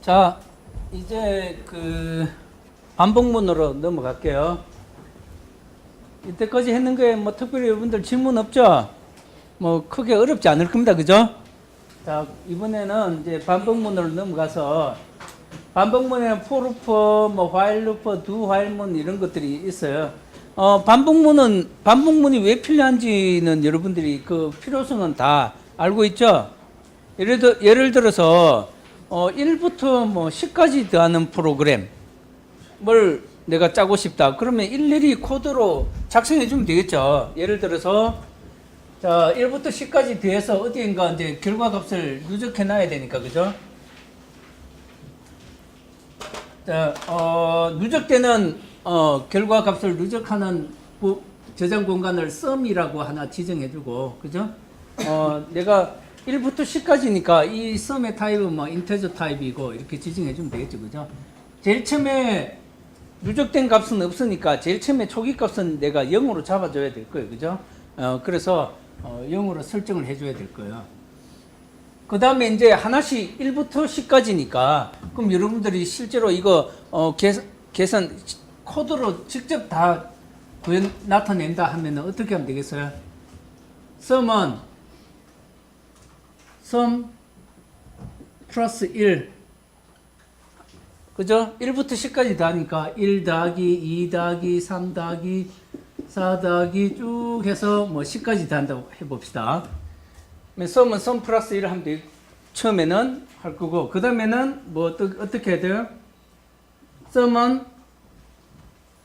자, 이제 그 반복문으로 넘어갈게요. 이때까지 했는 거에 뭐 특별히 여러분들 질문 없죠? 뭐 크게 어렵지 않을 겁니다. 그죠? 자, 이번에는 이제 반복문으로 넘어가서 반복문에는 for 루프, 뭐 while 루프, do while문 이런 것들이 있어요. 반복문이 왜 필요한지는 여러분들이 그 필요성은 다 알고 있죠? 예를 들어서 1부터 뭐 10까지 더하는 프로그램을 내가 짜고 싶다. 그러면 일일이 코드로 작성해 주면 되겠죠. 예를 들어서 자, 1부터 10까지 더해서 어디인가 이제 결과값을 누적해 놔야 되니까, 그죠? 자, 누적되는 결과값을 누적하는 저장 공간을 sum이라고 하나 지정해 주고, 그죠? 내가 1부터 10까지니까 이 sum의 타입은 뭐 인테저 타입이고 이렇게 지정해 주면 되겠죠, 그죠? 제일 처음에 누적된 값은 없으니까 제일 처음에 초기 값은 내가 0으로 잡아줘야 될 거예요, 그죠? 그래서 0으로 설정을 해줘야 될 거예요. 그 다음에 이제 하나씩 1부터 10까지니까 그럼 여러분들이 실제로 이거 계산 코드로 직접 다 나타낸다 하면 어떻게 하면 되겠어요? sum은 sum 플러스 1, 그죠? 1부터 10까지 다 하니까 1 더하기 2 더하기 3 더하기 4 더하기 쭉 해서 뭐 10까지 다 한다고 해봅시다. sum은 sum 플러스 1을 하면 되고, 처음에는 할 거고, 그 다음에는 뭐 어떻게 해야 돼요? sum은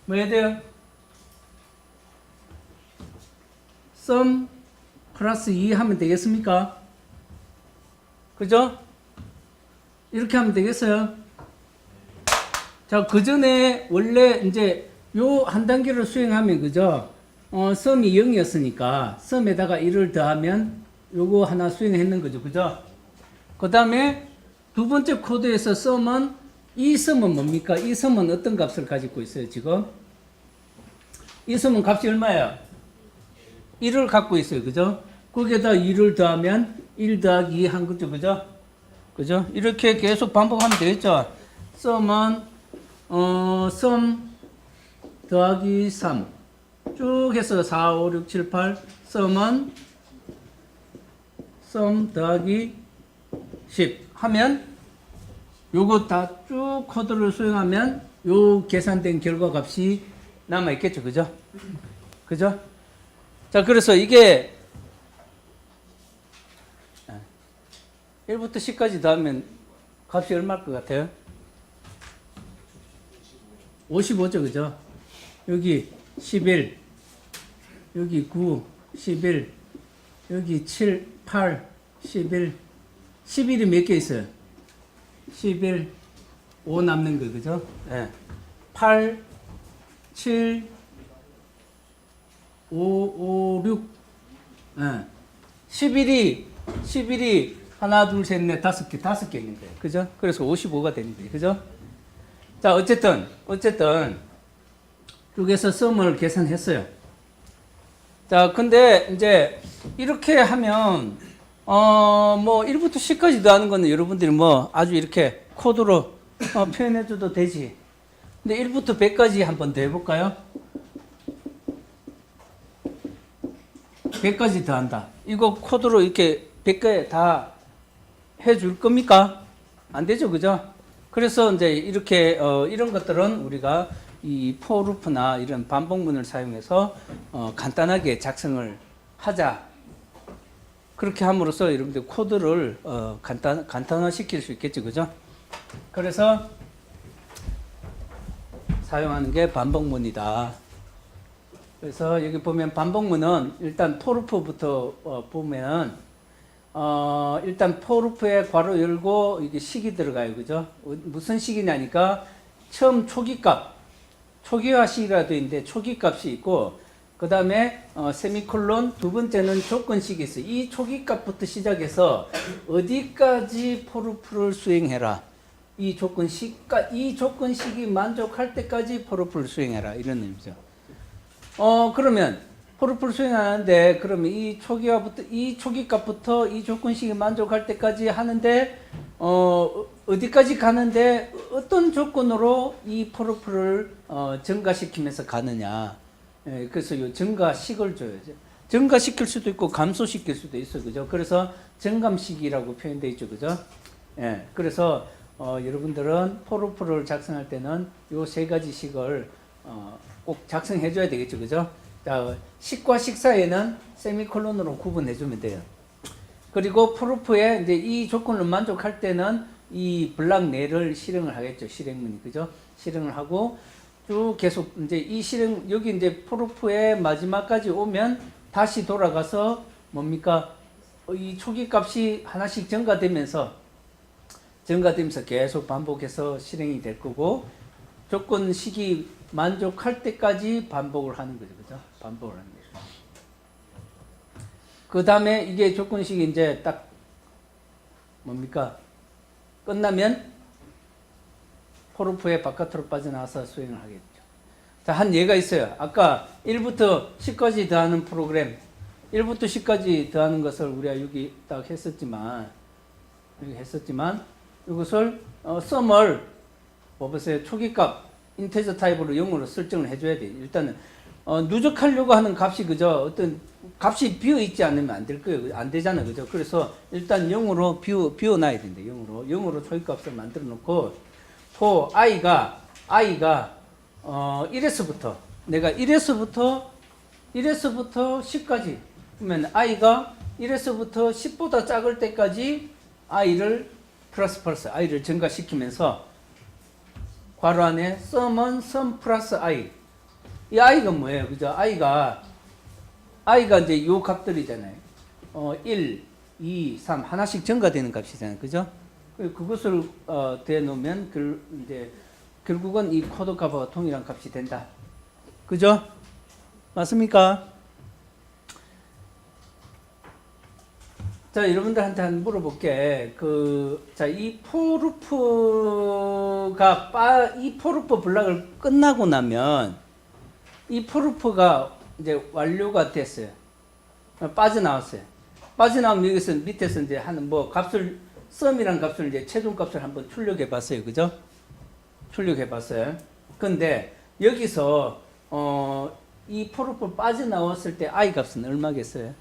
뭐 해야 돼요? sum 플러스 2 하면 되겠습니까? 그죠? 이렇게 하면 되겠어요? 자, 그 전에 원래 이제 요 한 단계를 수행하면, 그죠? sum이 0이었으니까 sum에다가 1을 더하면 요거 하나 수행했는 거죠. 그죠? 그 다음에 두 번째 코드에서 sum은, 이 sum은 뭡니까? 이 sum은 어떤 값을 가지고 있어요, 지금? 이 sum은 값이 얼마예요? 1을 갖고 있어요. 그죠? 거기에다 2를 더하면 1 더하기 2 한 거죠. 그죠? 그죠? 이렇게 계속 반복하면 되겠죠? sum은, sum 더하기 3. 쭉 해서 4, 5, 6, 7, 8. sum은 sum 더하기 10 하면 요거 다 쭉 코드를 수행하면 요 계산된 결과값이 남아 있겠죠. 그죠? 그죠? 자, 그래서 이게 1부터 10까지 더하면 값이 얼마일 것 같아요? 55죠. 그죠? 여기 11, 여기 9, 11, 여기 7, 8, 11, 11이 몇 개 있어요? 11, 5 남는 거, 그죠? 네. 8, 7, 5, 5, 6, 네. 11이 하나, 둘, 셋, 넷, 다섯 개 있는 거예요. 그죠? 그래서 55가 되는 거예요. 그죠? 자, 어쨌든, 쪽에서 sum을 계산했어요. 자, 근데 이제 이렇게 하면, 뭐 1부터 10까지 더하는 거는 여러분들이 뭐 아주 이렇게 코드로 표현해줘도 되지. 근데 1부터 100까지 한번 더 해볼까요? 100까지 더한다. 이거 코드로 이렇게 100개 다 해줄 겁니까? 안 되죠, 그죠? 그래서 이제 이렇게 이런 것들은 우리가 이 for 루프나 이런 반복문을 사용해서 간단하게 작성을 하자. 그렇게 함으로써 여러분들 코드를 간단화시킬 수 있겠죠, 그죠? 그래서 사용하는 게 반복문이다. 그래서 여기 보면 반복문은 일단 for 루프부터 보면 일단 for 루프에 괄호 열고 이게 식이 들어가요, 그죠? 무슨 식이냐니까 처음 초기화 식이라 되어 있는데 초기값이 있고, 그 다음에 세미콜론, 두 번째는 조건식이 있어요. 이 초기값부터 시작해서 어디까지 for 루프를 수행해라. 이 조건식이 만족할 때까지 for 루프를 수행해라. 이런 의미죠. 그러면 for 루프를 수행하는데, 그러면 이 초기값부터 이 조건식이 만족할 때까지 하는데 어디까지 가는데 어떤 조건으로 이 프로프를 증가시키면서 가느냐. 예, 그래서 이 증가식을 줘야죠. 증가시킬 수도 있고 감소시킬 수도 있어요. 그죠? 그래서 증감식이라고 표현되어 있죠. 그죠? 예, 그래서 여러분들은 프로프를 작성할 때는 이 세 가지 식을 꼭 작성해 줘야 되겠죠. 그죠? 자, 식과 식 사이에는 세미콜론으로 구분해 주면 돼요. 그리고 프로프에 이제 이 조건을 만족할 때는 이 블락 내를 실행을 하겠죠. 실행문이. 그죠? 실행을 하고 쭉 계속 이제 이 실행, 여기 이제 프로프의 마지막까지 오면 다시 돌아가서 뭡니까? 이 초기 값이 하나씩 증가되면서 계속 반복해서 실행이 될 거고 조건식이 만족할 때까지 반복을 하는 거죠. 그죠? 반복을 하는 거죠. 그 다음에 이게 조건식이 이제 딱 뭡니까? 끝나면 포르프의 바깥으로 빠져나와서 수행을 하겠죠. 자, 한 예가 있어요. 아까 1부터 10까지 더하는 프로그램, 1부터 10까지 더하는 것을 우리가 여기 딱 했었지만, 이것을 sum을 보세요. 초기값 인테저 타입으로 0으로 설정을 해줘야 돼요. 일단은 누적하려고 하는 값이 그저 어떤 값이 비어 있지 않으면 안 될 거예요. 안 되잖아요. 그죠? 그래서 일단 0으로 비워놔야 된대. 0으로 초기값을 만들어 놓고 for i가 1에서부터 내가 1에서부터 10까지 그러면 i가 1에서부터 10보다 작을 때까지 i를 플러스 i를 증가시키면서 괄호 안에 sum은 sum 플러스 i. 이 i가 뭐예요? 그죠? i가 이제 요 값들이잖아요. 1, 2, 3 하나씩 증가되는 값이잖아요. 그죠? 그것을 대놓으면 이제 결국은 이 코드 값과 동일한 값이 된다. 그죠? 맞습니까? 자, 여러분들한테 한번 물어볼게. 자, 이 포르프 블락을 끝나고 나면 이 포르프가 이제 완료가 됐어요. 빠져나왔어요. 빠져나오면 여기서 밑에서 이제 하는 값을 sum이란 값을 이제 최종 값을 한번 출력해 봤어요. 그죠? 출력해 봤어요. 근데 여기서 이 포르프 빠져나왔을 때 i 값은 얼마겠어요?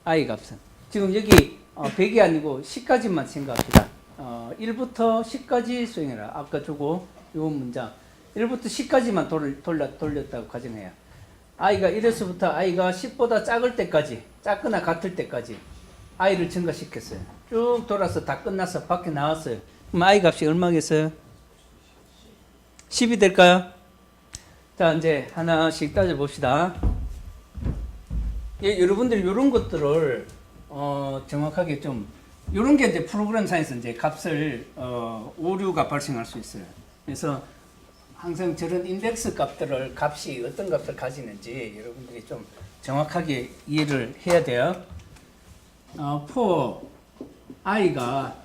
i 값은 지금 여기 100이 아니고 10까지만 생각합시다. 1부터 10까지 수행해라. 아까 주고 요 문장 1부터 10까지만 돌렸다고 가정해요. i가 1에서부터 i가 10보다 작을 때까지, 작거나 같을 때까지 i를 증가시켰어요. 쭉 돌아서 다 끝나서 밖에 나왔어요. 그럼 i 값이 얼마겠어요? 10이 될까요? 자, 이제 하나씩 따져봅시다. 예, 여러분들이 이런 것들을 정확하게 좀 이런 게 이제 프로그램상에서 이제 값을 오류가 발생할 수 있어요. 그래서 항상 저런 인덱스 값들을 값이 어떤 값을 가지는지 여러분들이 좀 정확하게 이해를 해야 돼요. for i가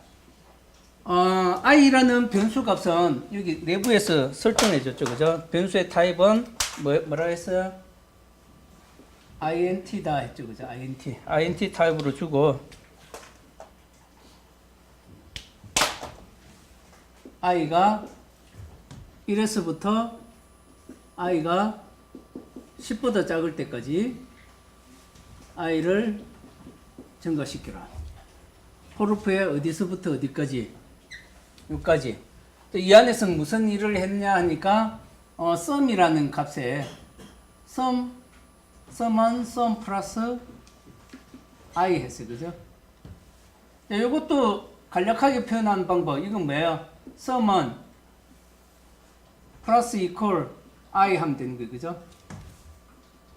i라는 변수 값은 여기 내부에서 설정해 줬죠. 그죠? 변수의 타입은 뭐라 했어요? int다 했죠. 그죠? int 타입으로 주고 i가 1에서부터 i가 10보다 작을 때까지 i를 증가시키라. 포르프에 어디서부터 어디까지? 여기까지. 이 안에서 무슨 일을 했냐 하니까 sum이라는 값에 sum은 sum 플러스 i 했어요. 그죠? 이것도 간략하게 표현한 방법. 이건 뭐예요? sum은 플러스 이퀄 i 하면 되는 거예요. 그죠?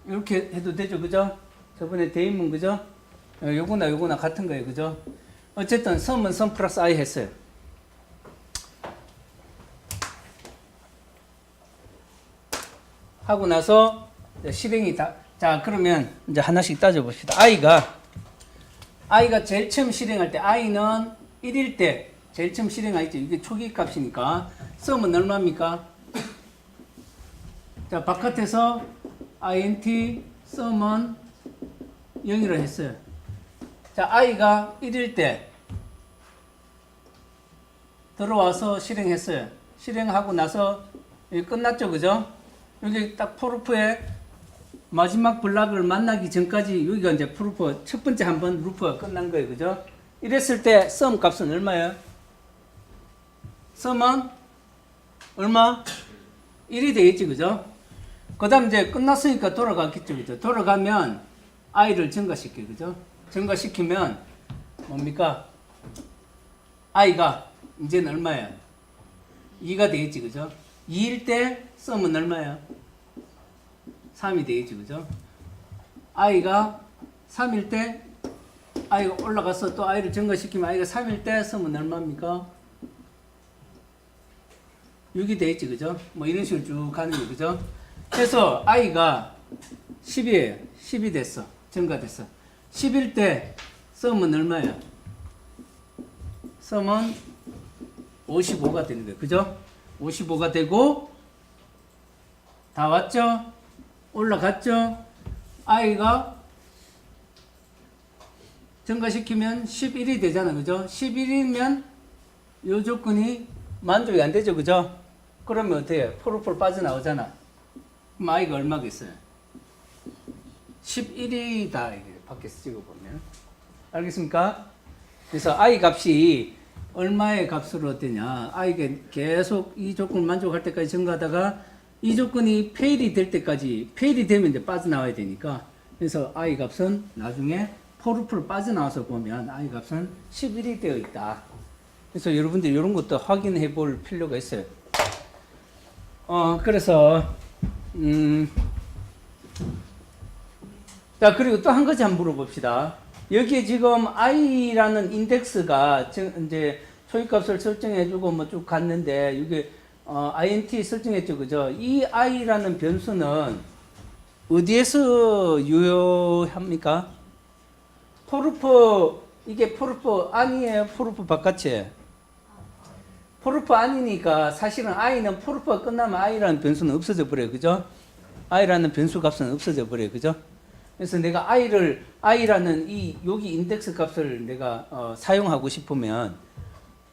이렇게 해도 되죠. 그죠? 저번에 대인문 그죠? 요거나 같은 거예요. 그죠? 어쨌든 sum은 sum 플러스 i 했어요. 하고 나서 실행이 자, 그러면 이제 하나씩 따져 봅시다. i가 제일 처음 실행할 때 i는 1일 때 제일 처음 실행할 때 이게 초기 값이니까 sum은 얼마입니까? 자, 바깥에서 int sum은 0이라 했어요. 자, i가 1일 때 들어와서 실행했어요. 실행하고 나서 끝났죠, 그죠? 여기 딱 포르프의 마지막 블락을 만나기 전까지 여기가 이제 프루프 첫 번째 한번 루프가 끝난 거예요, 그죠? 이랬을 때 sum 값은 얼마예요? sum은 얼마? 1이 되겠지, 그죠? 그 다음 이제 끝났으니까 돌아가겠죠, 그죠? 돌아가면 i를 증가시켜요, 그죠? 증가시키면 뭡니까? i가 이제는 얼마예요? 2가 되겠지, 그죠? 2일 때 sum은 얼마예요? 3이 되겠지, 그죠? i가 3일 때 i가 올라가서 또 i를 증가시키면 i가 3일 때 sum은 얼마입니까? 6이 되겠지, 그죠? 뭐 이런 식으로 쭉 가는 거, 그죠? 그래서 i가 10이에요. 10이 됐어. 증가됐어. 10일 때 sum은 얼마야? sum은 55가 되는 거예요. 그죠? 55가 되고 다 왔죠? 올라갔죠? i가 증가시키면 11이 되잖아. 그죠? 11이면 요 조건이 만족이 안 되죠. 그죠? 그러면 어떻게 해요? 포르폴 빠져나오잖아. 그럼 i가 얼마겠어요? 11이다. 이게 밖에서 찍어보면. 알겠습니까? 그래서 i 값이 얼마의 값으로 되냐. i가 계속 이 조건을 만족할 때까지 증가하다가 이 조건이 페일이 될 때까지, 페일이 되면 이제 빠져나와야 되니까. 그래서 i 값은 나중에 포르폴 빠져나와서 보면 i 값은 11이 되어 있다. 그래서 여러분들 이런 것도 확인해 볼 필요가 있어요. 그래서 자, 그리고 또 한 가지 한번 물어봅시다. 여기에 지금 i라는 인덱스가 이제 초입값을 설정해주고 뭐 쭉 갔는데 이게 int 설정했죠, 그죠? 이 i라는 변수는 어디에서 유효합니까? 포르프, 이게 포르프 안이에요, 포르프 바깥이에요? 포르프 아니니까 사실은 i는 포르프가 끝나면 i라는 변수는 없어져 버려요, 그죠? i라는 변수 값은 없어져 버려요, 그죠? 그래서 내가 i라는 이 여기 인덱스 값을 내가 사용하고 싶으면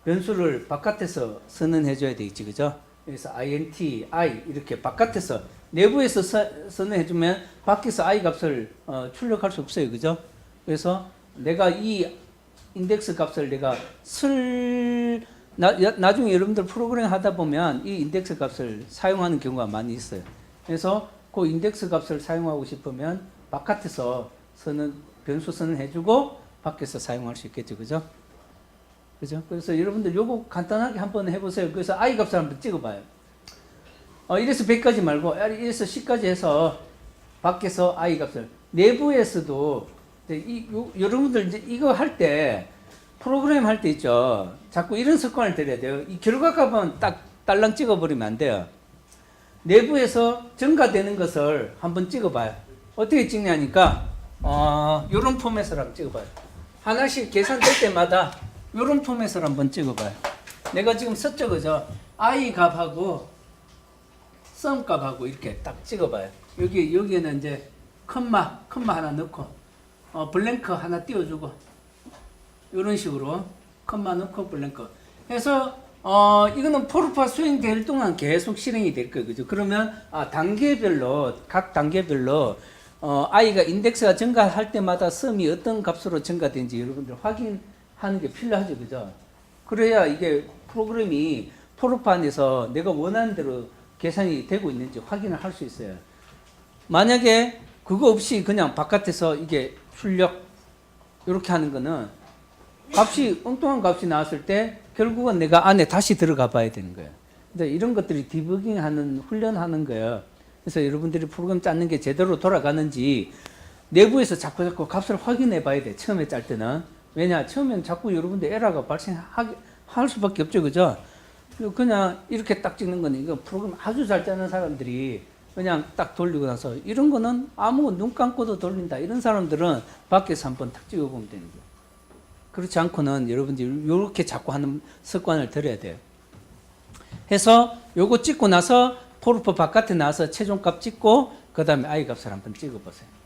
변수를 바깥에서 선언해 줘야 되겠지, 그죠? 그래서 int i 이렇게 바깥에서 내부에서 선언해 주면 밖에서 i 값을 출력할 수 없어요, 그죠? 그래서 내가 이 인덱스 값을 내가 나중에 여러분들 프로그램 하다 보면 이 인덱스 값을 사용하는 경우가 많이 있어요. 그래서 그 인덱스 값을 사용하고 싶으면 바깥에서 변수 선언해주고 밖에서 사용할 수 있겠죠, 그죠? 그죠? 그래서 여러분들 요거 간단하게 한번 해보세요. 그래서 i 값을 한번 찍어봐요. 1에서 100까지 말고 1에서 10까지 해서 밖에서 i 값을 내부에서도 여러분들 이제 이거 할 때 프로그램 할 때 있죠. 자꾸 이런 습관을 들여야 돼요. 이 결과값은 딱 딸랑 찍어버리면 안 돼요. 내부에서 증가되는 것을 한번 찍어봐요. 어떻게 찍냐니까 요런 포맷을 한번 찍어봐요. 하나씩 계산될 때마다 요런 포맷을 한번 찍어봐요. 내가 지금 썼죠, 그죠? i 값하고 sum 값하고 이렇게 딱 찍어봐요. 여기에는 이제 컴마 하나 넣고 블랭크 하나 띄워주고 이런 식으로 컴마 넣고 블랭크 해서 이거는 포르프가 수행될 동안 계속 실행이 될 거예요, 그죠? 그러면 각 단계별로 i가 인덱스가 증가할 때마다 sum이 어떤 값으로 증가되는지 여러분들 확인하는 게 필요하죠, 그죠? 그래야 이게 프로그램이 포르프 안에서 내가 원하는 대로 계산이 되고 있는지 확인을 할 수 있어요. 만약에 그거 없이 그냥 바깥에서 이게 출력 이렇게 하는 거는 값이 엉뚱한 값이 나왔을 때 결국은 내가 안에 다시 들어가 봐야 되는 거예요. 근데 이런 것들이 디버깅하는 훈련하는 거예요. 그래서 여러분들이 프로그램 짜는 게 제대로 돌아가는지 내부에서 자꾸 값을 확인해 봐야 돼. 처음에 짤 때는. 왜냐? 처음엔 자꾸 여러분들 에러가 발생할 수밖에 없죠, 그죠? 그냥 이렇게 딱 찍는 거는 이거 프로그램 아주 잘 짜는 사람들이 그냥 딱 돌리고 나서 이런 거는 아무 눈 감고도 돌린다. 이런 사람들은 밖에서 한번 탁 찍어보면 되는 거예요. 그렇지 않고는 여러분들이 이렇게 자꾸 하는 습관을 들여야 돼요. 해서 요거 찍고 나서 포르프 바깥에 나와서 최종값 찍고 그 다음에 i 값을 한번 찍어보세요.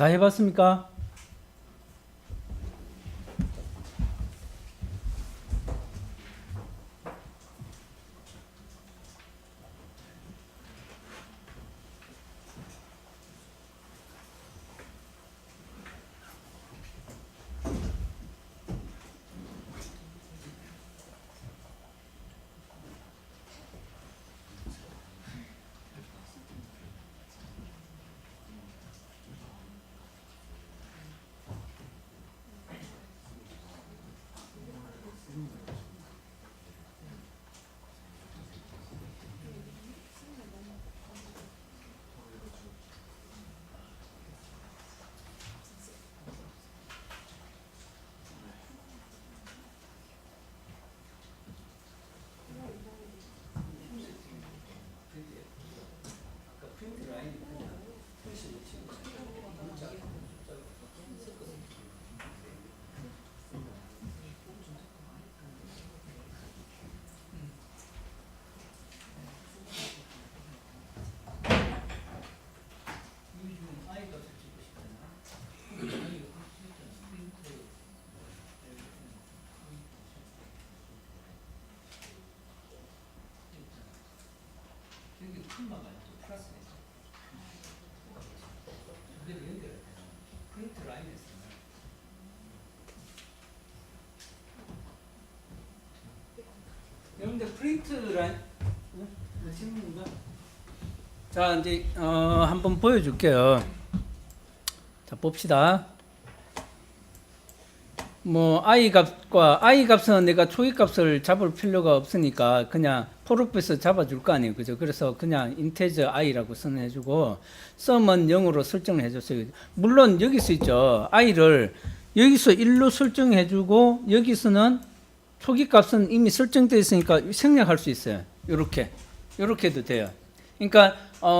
다 해봤습니까? 여러분들 프린트 라인 자 이제 한번 보여줄게요. 자 봅시다. 뭐 i 값은 내가 초기 값을 잡을 필요가 없으니까 그냥 for에서 잡아줄 거 아니에요, 그죠? 그래서 그냥 integer i라고 선언해주고 sum은 0으로 설정을 해줬어요. 물론 여기서 있죠, i를 여기서 1로 설정해주고 여기서는 초기 값은 이미 설정되어 있으니까 생략할 수 있어요. 요렇게도 돼요. 그러니까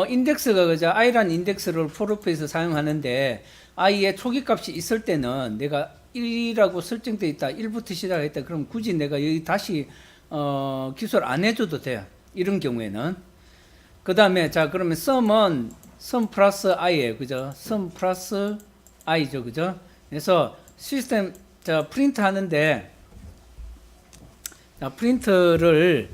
인덱스가 그죠? i라는 인덱스를 for에서 사용하는데 i의 초기 값이 있을 때는 내가 1이라고 설정되어 있다. 1부터 시작했다. 그럼 굳이 내가 여기 다시 기술 안 해줘도 돼요. 이런 경우에는. 그 다음에 자 그러면 sum은 sum 플러스 i예요. 그죠? sum 플러스 i죠. 그죠? 그래서 시스템 자 프린트 하는데 자 프린트를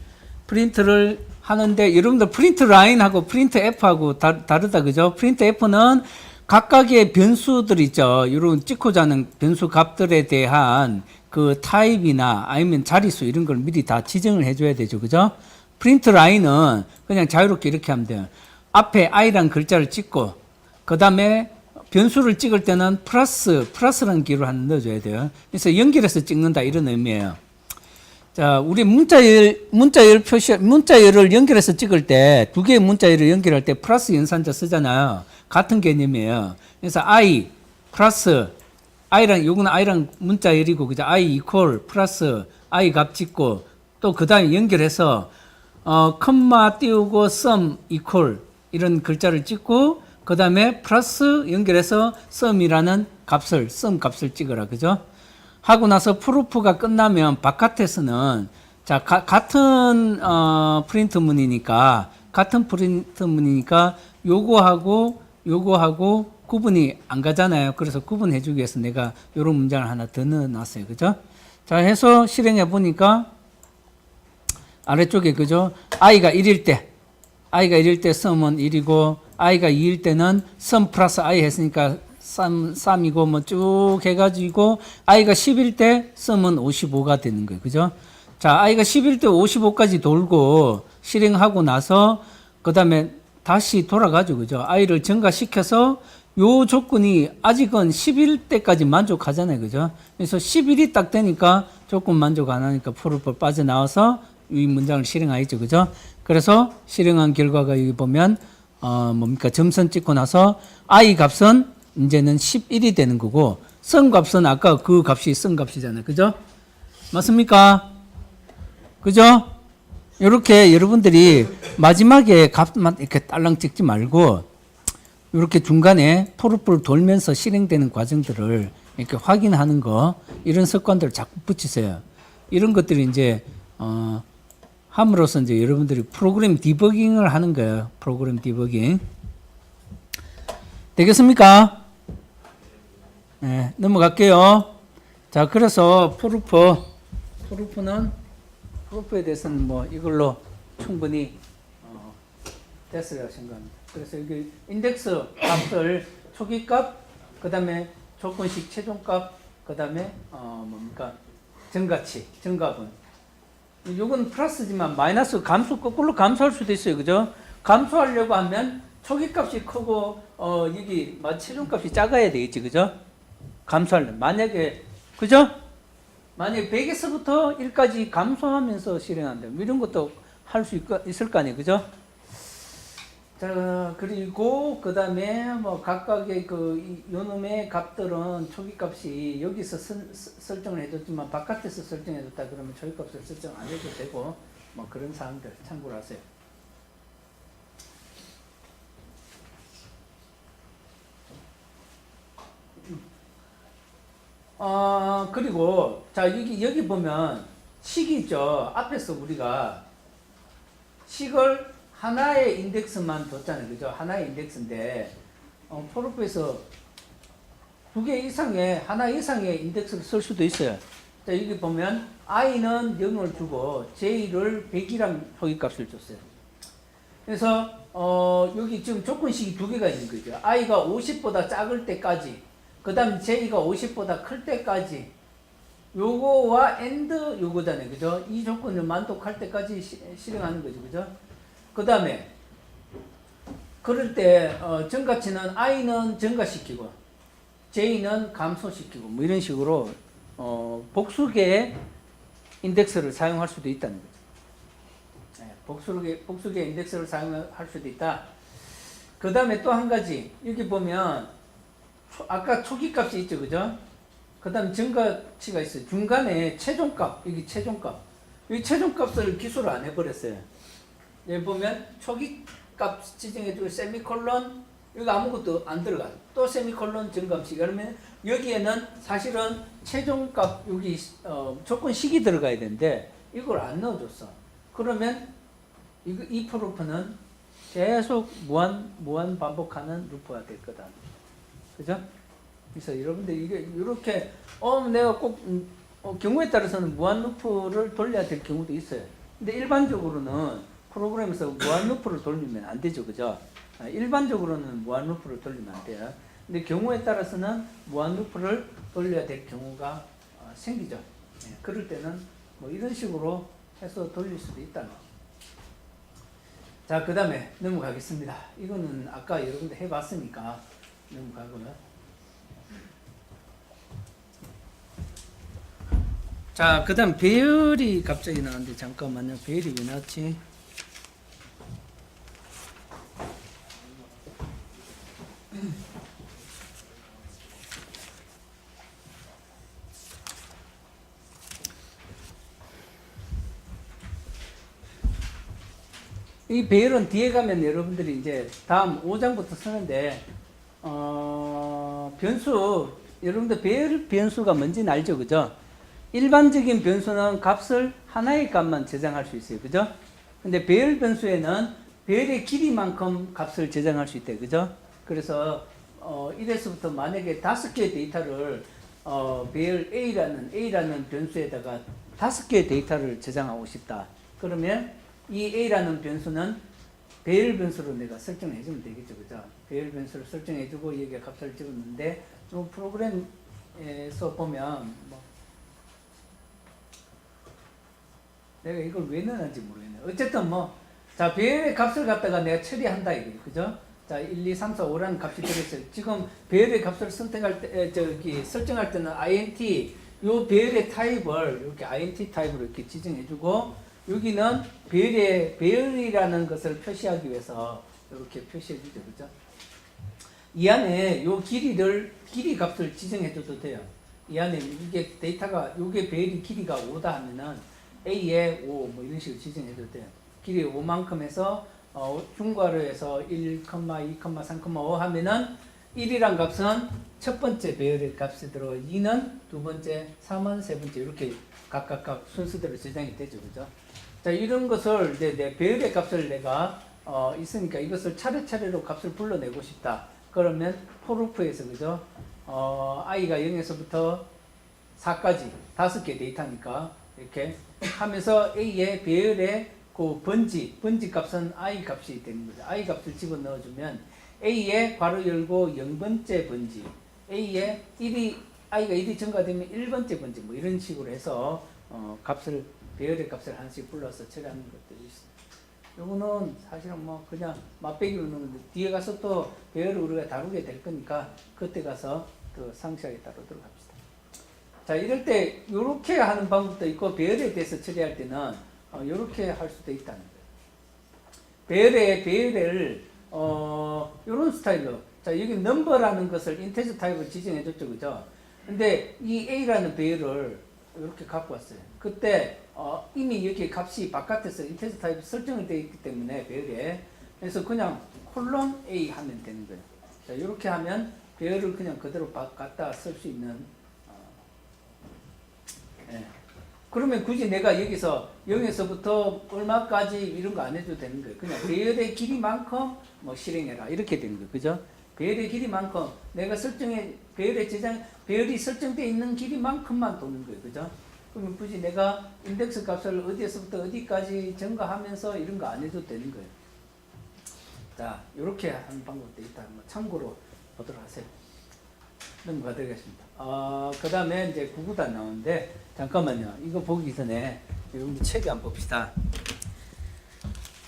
하는데 여러분들 프린트 라인하고 프린트 F하고 다르다. 그죠? 프린트 F는 각각의 변수들 있죠. 이런 찍고자 하는 변수 값들에 대한 그 타입이나 아니면 자릿수 이런 걸 미리 다 지정을 해줘야 되죠. 그죠? 프린트 라인은 그냥 자유롭게 이렇게 하면 돼요. 앞에 i라는 글자를 찍고, 그 다음에 변수를 찍을 때는 플러스라는 기호를 하나 넣어줘야 돼요. 그래서 연결해서 찍는다 이런 의미예요. 자, 우리 문자열을 연결해서 찍을 때, 두 개의 문자열을 연결할 때 플러스 연산자 쓰잖아요. 같은 개념이에요. 그래서 i 플러스 요거는 i랑 문자열이고, 그죠? i 이퀄 플러스 i 값 찍고, 또 그 다음에 연결해서, 컴마 띄우고 sum 이퀄 이런 글자를 찍고, 그 다음에 플러스 연결해서 sum이라는 sum 값을 찍어라. 그죠? 하고 나서 프루프가 끝나면 바깥에서는 자 같은 프린트문이니까 요거하고 구분이 안 가잖아요. 그래서 구분해주기 위해서 내가 요런 문장을 하나 더 넣어놨어요. 그죠? 자 해서 실행해 보니까 아래쪽에 그죠? i가 1일 때 sum은 1이고 i가 2일 때는 sum 플러스 i 했으니까 쌈이고 뭐 쭉 해가지고 i가 10일 때 sum은 55가 되는 거예요. 그죠? 자, i가 10일 때 55까지 돌고 실행하고 나서 그 다음에 다시 돌아가죠. 그죠? i를 증가시켜서 요 조건이 아직은 10일 때까지 만족하잖아요. 그죠? 그래서 10일이 딱 되니까 조건 만족 안 하니까 프로폴 빠져나와서 이 문장을 실행하였죠. 그죠? 그래서 실행한 결과가 여기 보면 뭡니까? 점선 찍고 나서 i 값은 이제는 11이 되는 거고 sum 값은 아까 그 값이 sum 값이잖아요. 그죠? 맞습니까? 그죠? 이렇게 여러분들이 마지막에 값만 이렇게 딸랑 찍지 말고 이렇게 중간에 포르프를 돌면서 실행되는 과정들을 이렇게 확인하는 거 이런 습관들을 자꾸 붙이세요. 이런 것들이 이제 함으로써 이제 여러분들이 프로그램 디버깅을 하는 거예요. 프로그램 디버깅. 되겠습니까? 네, 넘어갈게요. 자, 그래서 프루프에 대해서는 뭐 이걸로 충분히 됐어요 생각합니다. 그래서 여기 인덱스 값을 초기값, 그 다음에 조건식 최종값, 그 다음에 뭡니까 정가치, 정값은 이건 플러스지만 마이너스 감수 거꾸로 감소할 수도 있어요, 그죠? 감소하려고 하면 초기값이 크고 여기 최종값이 작아야 되겠지, 그죠? 감소하려면 만약에 그죠? 만약에 100에서부터 1까지 감소하면서 실행한다. 이런 것도 할 수 있을 거 아니에요, 그죠? 자, 그리고 그 다음에 뭐 각각의 그 요놈의 값들은 초기값이 여기서 설정을 해줬지만 바깥에서 설정해줬다 그러면 초기값을 설정 안 해도 되고 뭐 그런 사항들 참고를 하세요. 그리고 자 여기 보면 식이 있죠. 앞에서 우리가 식을 하나의 인덱스만 뒀잖아요, 그죠? 하나의 인덱스인데 프로프에서 하나 이상의 인덱스를 쓸 수도 있어요. 자, 여기 보면 i는 0을 주고 j를 100이란 초기값을 줬어요. 그래서 여기 지금 조건식이 두 개가 있는 거죠. i가 50보다 작을 때까지, 그 다음 j가 50보다 클 때까지, 요거와 and 요거잖아요, 그죠? 이 조건을 만족할 때까지 실행하는 거죠, 그죠? 그 다음에 그럴 때 정가치는 i는 증가시키고 j는 감소시키고 뭐 이런 식으로 복수계의 인덱스를 사용할 수도 있다는 거죠. 네, 복수계 인덱스를 사용할 수도 있다. 그 다음에 또 한 가지 여기 보면 아까 초기값이 있죠, 그죠? 그 다음 증가치가 있어요. 중간에 최종값, 여기 최종값, 이 최종값을 기술을 안 해버렸어요. 여기 보면 초기값 지정해주고 세미콜론, 여기 아무것도 안 들어가. 또 세미콜론 증가값이. 그러면 여기에는 사실은 최종값 여기 조건식이 들어가야 되는데 이걸 안 넣어줬어. 그러면 이 프로프는 계속 무한 반복하는 루프가 될 거다. 그죠? 그래서 여러분들 이게 이렇게 내가 꼭 경우에 따라서는 무한 루프를 돌려야 될 경우도 있어요. 근데 일반적으로는 프로그램에서 무한 루프를 돌리면 안 되죠, 그죠? 일반적으로는 무한 루프를 돌리면 안 돼요. 근데 경우에 따라서는 무한 루프를 돌려야 될 경우가 생기죠. 그럴 때는 뭐 이런 식으로 해서 돌릴 수도 있다는 거죠. 자, 그 다음에 넘어가겠습니다. 이거는 아까 여러분들 해봤으니까 넘어가고요. 자, 그 다음 배열이 갑자기 나왔는데 잠깐만요. 배열이 왜 나왔지? 이 배열은 뒤에 가면 여러분들이 이제 다음 5장부터 쓰는데 여러분들 배열 변수가 뭔지는 알죠, 그죠? 일반적인 변수는 값을 하나의 값만 저장할 수 있어요, 그죠? 근데 배열 변수에는 배열의 길이만큼 값을 저장할 수 있대요, 그죠? 그래서 이래서부터 만약에 5개의 데이터를 배열 A라는 변수에다가 5개의 데이터를 저장하고 싶다. 그러면 이 A라는 변수는 배열 변수로 내가 설정해 주면 되겠죠, 그죠? 배열 변수를 설정해 주고 여기에 값을 집었는데 이 프로그램에서 보면 내가 이걸 왜 넣었는지 모르겠네. 어쨌든 자, 배열의 값을 갖다가 내가 처리한다 이거죠, 그죠? 자, 1, 2, 3, 4, 5라는 값이 들어있어요. 지금 배열의 값을 설정할 때는 int, 요 배열의 타입을 이렇게 int 타입으로 이렇게 지정해주고, 여기는 배열이라는 것을 표시하기 위해서 이렇게 표시해주죠, 그죠? 이 안에 요 길이 값을 지정해줘도 돼요. 이 안에 이게 데이터가, 요게 배열이 길이가 5다 하면은 A에 5, 뭐 이런 식으로 지정해줘도 돼요. 길이 5만큼 해서 중괄호 해서 1, 2, 3, 5 하면은 1이란 값은 첫 번째 배열의 값이 들어, 2는 두 번째, 3은 세 번째, 이렇게 각각 순서대로 저장이 되죠, 그죠? 자, 이런 것을 내 배열의 값을 내가 있으니까 이것을 차례차례로 값을 불러내고 싶다. 그러면 포루프에서, 그죠? i가 0에서부터 4까지 5개 데이터니까 이렇게 하면서 A의 배열의 그 번지 값은 I 값이 되는 거죠. I 값을 집어넣어주면 A의 괄호 열고 0번째 번지, A의 I가 1이 증가되면 1번째 번지 뭐 이런 식으로 해서 배열의 값을 하나씩 불러서 처리하는 것들이 있습니다. 요거는 사실은 뭐 그냥 맛배기로 넣는데 뒤에 가서 또 배열을 우리가 다루게 될 거니까 그때 가서 또 상세하게 다루도록 합시다. 자, 이럴 때 요렇게 하는 방법도 있고 배열에 대해서 처리할 때는 요렇게 할 수도 있다는 거예요. 배열을 요런 스타일로, 자, 여기 넘버라는 것을 인테저 타입으로 지정해 줬죠, 그죠? 근데 이 A라는 배열을 이렇게 갖고 왔어요. 그때 이미 여기 값이 바깥에서 인테저 타입 설정이 되어 있기 때문에 배열에, 그래서 그냥 콜론 A 하면 되는 거예요. 자, 이렇게 하면 배열을 그냥 그대로 갖다 쓸 수 있는. 예. 그러면 굳이 내가 여기서 0에서부터 얼마까지 이런 거 안 해도 되는 거예요. 그냥 배열의 길이만큼 뭐 실행해라 이렇게 되는 거예요, 그죠? 배열의 길이만큼 내가 배열이 설정되어 있는 길이만큼만 도는 거예요, 그죠? 그러면 굳이 내가 인덱스 값을 어디에서부터 어디까지 증가하면서 이런 거 안 해도 되는 거예요. 자, 이렇게 하는 방법도 있다. 참고로 보도록 하세요. 넘어가도록하겠습니다. 그 다음에 이제 구구단 나오는데, 잠깐만요. 이거 보기 전에 우리 책에 한번 봅시다.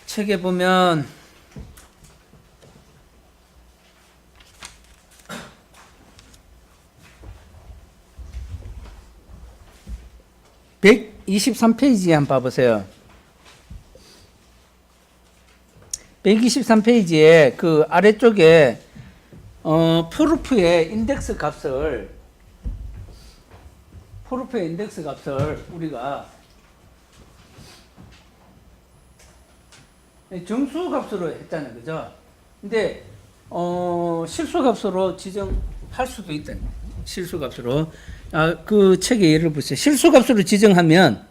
책에 보면 123페이지에 한번 봐보세요. 123페이지에 그 아래쪽에 프루프의 인덱스 값을 우리가 정수 값으로 했잖아요, 그죠? 근데 실수 값으로 지정할 수도 있다. 실수 값으로. 그 책의 예를 보세요. 실수 값으로 지정하면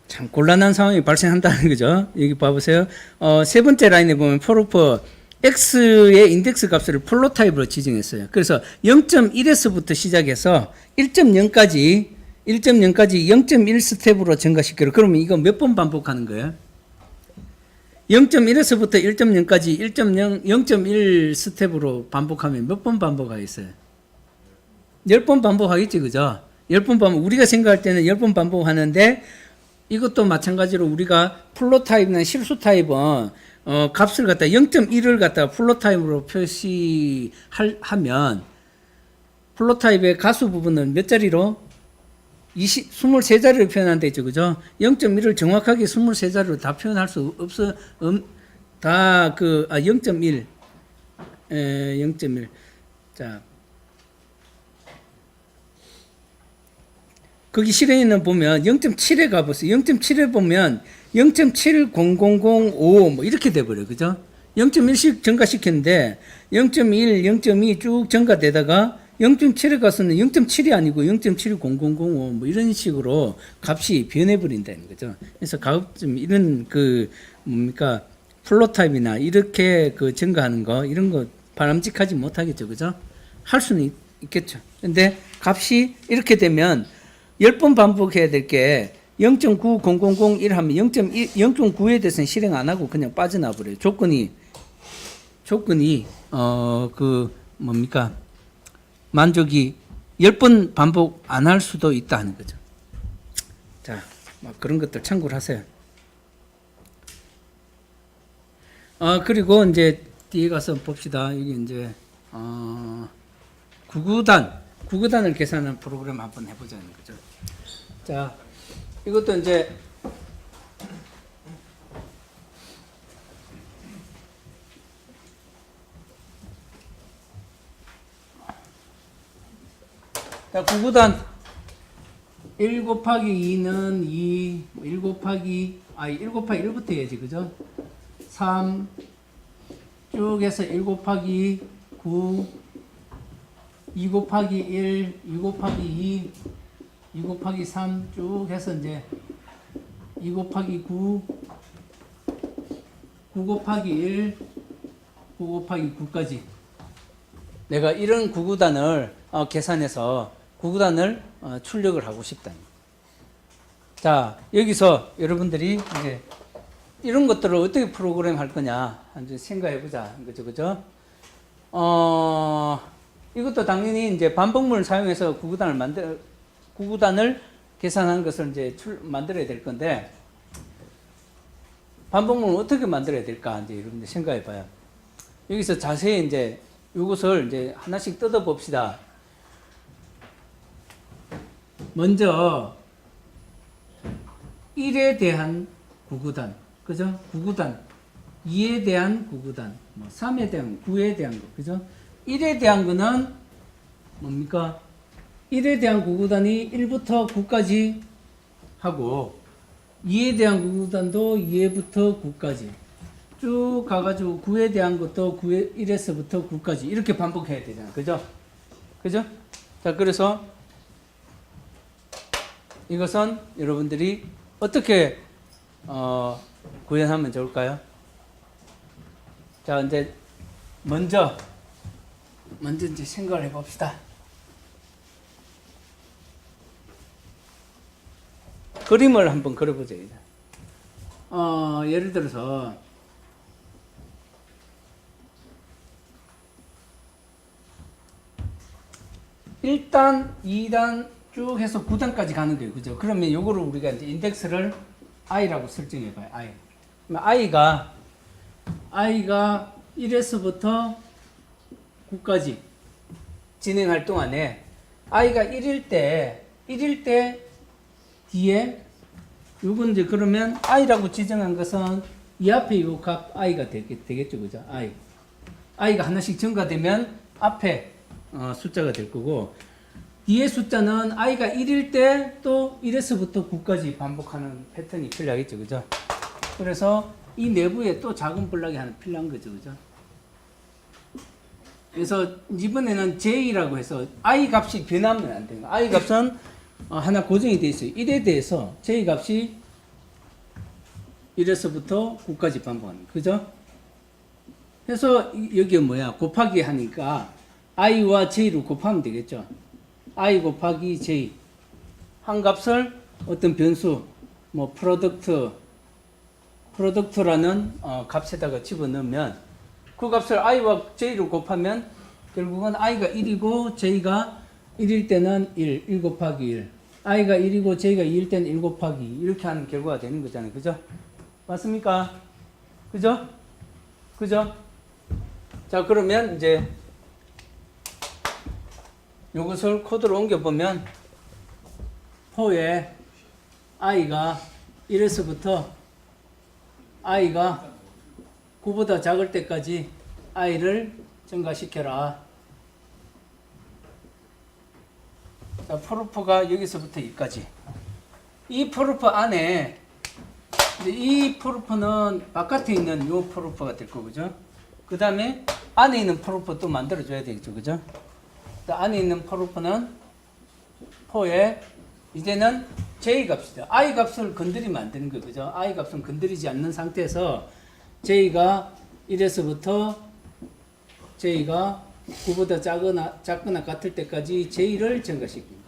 참 곤란한 상황이 발생한다는 거죠. 여기 봐보세요. 세 번째 라인에 보면 프루프 X의 인덱스 값을 플롯 타입으로 지정했어요. 그래서 0.1에서부터 시작해서 1.0까지 0.1 스텝으로 증가시켜요. 그러면 이거 몇 번 반복하는 거예요? 0.1에서부터 1.0까지 0.1 스텝으로 반복하면 몇 번 반복하겠어요? 10번 반복하겠지, 그죠? 10번 반복, 우리가 생각할 때는 10번 반복하는데 이것도 마찬가지로 우리가 플롯 타입이나 실수 타입은 값을 갖다 0.1을 갖다가 플롯 타입으로 표시하면 플롯 타입의 가수 부분은 몇 자리로? 23자리로 표현한다 했죠, 그죠? 0.1을 정확하게 23자리로 다 표현할 수 없어, 0.1. 0.1. 자. 거기 실행에는 보면 0.7에 가보세요. 0.7에 보면 0.70005 뭐 이렇게 돼버려요. 그죠? 0.1씩 증가시켰는데 0.1, 0.2 쭉 증가되다가 0.7에 가서는 0.7이 아니고 0.70005 뭐 이런 식으로 값이 변해버린다는 거죠. 그래서 가급적 이런 플롯 타입이나 이렇게 증가하는 거 이런 거 바람직하지 못하겠죠. 그죠? 할 수는 있겠죠. 근데 값이 이렇게 되면 10번 반복해야 될 게 0.90001 하면 0.9에 대해서는 실행 안 하고 그냥 빠져나 버려요. 조건이 만족이 10번 반복 안 할 수도 있다 하는 거죠. 자, 그런 것들 참고를 하세요. 그리고 이제 뒤에 가서 봅시다. 여기 이제 구구단을 계산하는 프로그램 한번 해보자는 거죠. 자, 이것도 이제 자, 구구단 1 곱하기 2는 2, 1 곱하기 1부터 해야지, 그죠? 3 쭉 해서 1 곱하기 9, 2 곱하기 1, 2 곱하기 2, 2 곱하기 3 쭉 해서 이제 2 곱하기 9, 9 곱하기 1, 9 곱하기 9까지 내가 이런 구구단을 계산해서 구구단을 출력을 하고 싶다. 자, 여기서 여러분들이 이제 이런 것들을 어떻게 프로그램 할 거냐 한번 생각해 보자. 그죠? 이것도 당연히 이제 반복문을 사용해서 구구단을 계산하는 것을 이제 만들어야 될 건데, 반복문을 어떻게 만들어야 될까 이제 여러분들 생각해 봐요. 여기서 자세히 이제 이것을 이제 하나씩 뜯어 봅시다. 먼저 1에 대한 구구단, 그죠? 구구단, 2에 대한 구구단, 3에 대한, 9에 대한 거, 그죠? 1에 대한 거는 뭡니까? 1에 대한 구구단이 1부터 9까지 하고, 2에 대한 구구단도 2에부터 9까지 쭉 가가지고 9에 대한 것도 1에서부터 9까지 이렇게 반복해야 되잖아. 그죠? 그죠? 자, 그래서 이것은 여러분들이 어떻게 구현하면 좋을까요? 자, 이제 먼저 이제 생각을 해봅시다. 그림을 한번 그려보자. 예를 들어서 1단, 2단 쭉 해서 9단까지 가는 거예요. 그죠? 그러면 요거를 우리가 이제 인덱스를 i라고 설정해 봐요. i. i가 1에서부터 9까지 진행할 동안에 i가 1일 때 뒤에 요건 이제 그러면 i라고 지정한 것은 이 앞에 요 값 i가 되겠죠. 그죠? i가 하나씩 증가되면 앞에 숫자가 될 거고, 뒤에 숫자는 i가 1일 때 또 1에서부터 9까지 반복하는 패턴이 필요하겠죠. 그죠? 그래서 이 내부에 또 작은 블록이 하나 필요한 거죠. 그죠? 그래서 이번에는 j라고 해서 i 값이 변하면 안 돼요. i 값은 하나 고정이 되어 있어요. 1에 대해서 j 값이 1에서부터 9까지 반복하는. 그죠? 그래서 여기 뭐야? 곱하기 하니까 i와 j로 곱하면 되겠죠. i 곱하기 j 한 값을 어떤 변수 프로덕트라는 값에다가 집어넣으면 그 값을 i와 j로 곱하면 결국은 i가 1이고 j가 1일 때는 1 곱하기 1, i가 1이고 j가 2일 때는 1 곱하기 2 이렇게 하는 결과가 되는 거잖아요. 그죠? 맞습니까? 그죠? 자, 그러면 이제 이것을 코드로 옮겨보면 포에 i가 1에서부터 i가 9보다 작을 때까지 i를 증가시켜라. 자, 프루프가 여기서부터 여기까지. 이 프루프 안에 이 프루프는 바깥에 있는 요 프루프가 될 거죠. 그 다음에 안에 있는 프루프 또 만들어줘야 되겠죠. 그죠? 안에 있는 프루프는 포에 이제는 j 값이죠. i 값을 건드리면 안 되는 거죠. 그죠? i 값은 건드리지 않는 상태에서 j가 1에서부터 j가 9보다 작거나 같을 때까지 j를 증가시킵니다.